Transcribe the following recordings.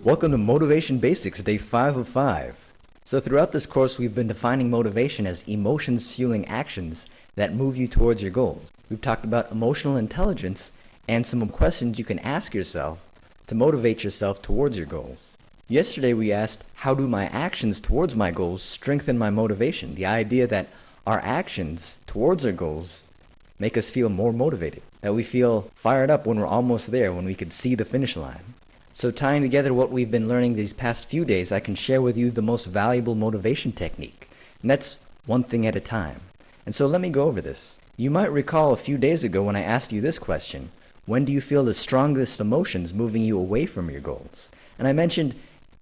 Welcome to Motivation Basics, Day 5 of 5. So throughout this course, we've been defining motivation as emotions fueling actions that move you towards your goals. We've talked about emotional intelligence and some questions you can ask yourself to motivate yourself towards your goals. Yesterday we asked, how do my actions towards my goals strengthen my motivation? The idea that our actions towards our goals make us feel more motivated, that we feel fired up when we're almost there, when we could see the finish line. So tying together what we've been learning these past few days, I can share with you the most valuable motivation technique, and that's one thing at a time. And so let me go over this. You might recall a few days ago when I asked you this question, when do you feel the strongest emotions moving you away from your goals? And I mentioned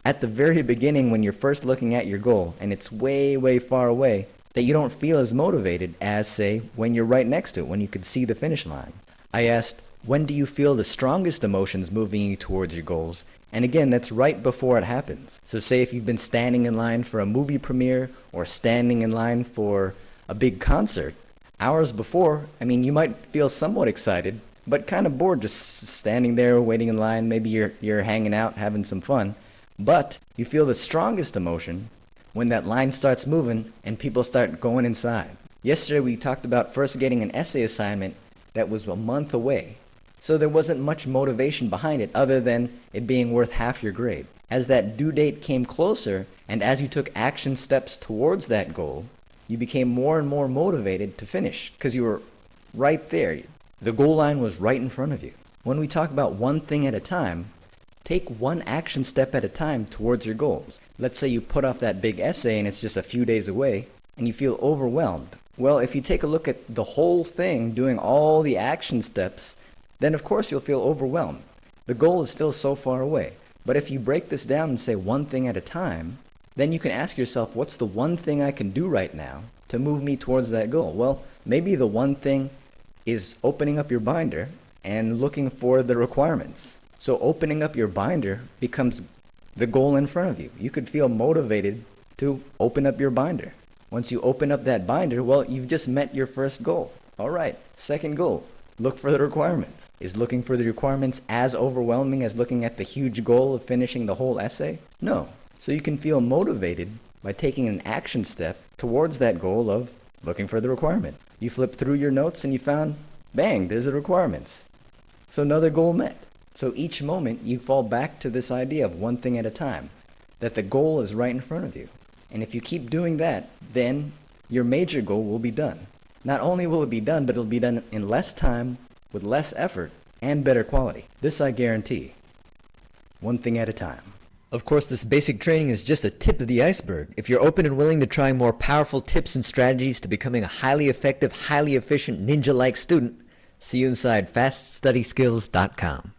at the very beginning when you're first looking at your goal and it's way, way far away, that you don't feel as motivated as, say, when you're right next to it, when you could see the finish line. I asked, when do you feel the strongest emotions moving you towards your goals? And again, that's right before it happens. So say if you've been standing in line for a movie premiere or standing in line for a big concert, hours before, you might feel somewhat excited, but kind of bored just standing there waiting in line. Maybe you're hanging out, having some fun. But you feel the strongest emotion when that line starts moving and people start going inside. Yesterday we talked about first getting an essay assignment that was a month away. So there wasn't much motivation behind it other than it being worth half your grade. As that due date came closer and as you took action steps towards that goal, you became more and more motivated to finish because you were right there. The goal line was right in front of you. When we talk about one thing at a time, take one action step at a time towards your goals. Let's say you put off that big essay and it's just a few days away and you feel overwhelmed. Well, if you take a look at the whole thing, doing all the action steps, then of course you'll feel overwhelmed. The goal is still so far away. But if you break this down and say one thing at a time, then you can ask yourself, what's the one thing I can do right now to move me towards that goal? Well, maybe the one thing is opening up your binder and looking for the requirements. So opening up your binder becomes the goal in front of you. You could feel motivated to open up your binder. Once you open up that binder, well, you've just met your first goal. All right, second goal. Look for the requirements. Is looking for the requirements as overwhelming as looking at the huge goal of finishing the whole essay? No. So you can feel motivated by taking an action step towards that goal of looking for the requirement. You flip through your notes and you found, bang, there's the requirements. So another goal met. So each moment you fall back to this idea of one thing at a time, that the goal is right in front of you. And if you keep doing that, then your major goal will be done. Not only will it be done, but it'll be done in less time, with less effort, and better quality. This I guarantee. One thing at a time. Of course, this basic training is just a tip of the iceberg. If you're open and willing to trying more powerful tips and strategies to becoming a highly effective, highly efficient, ninja-like student, see you inside FastStudySkills.com.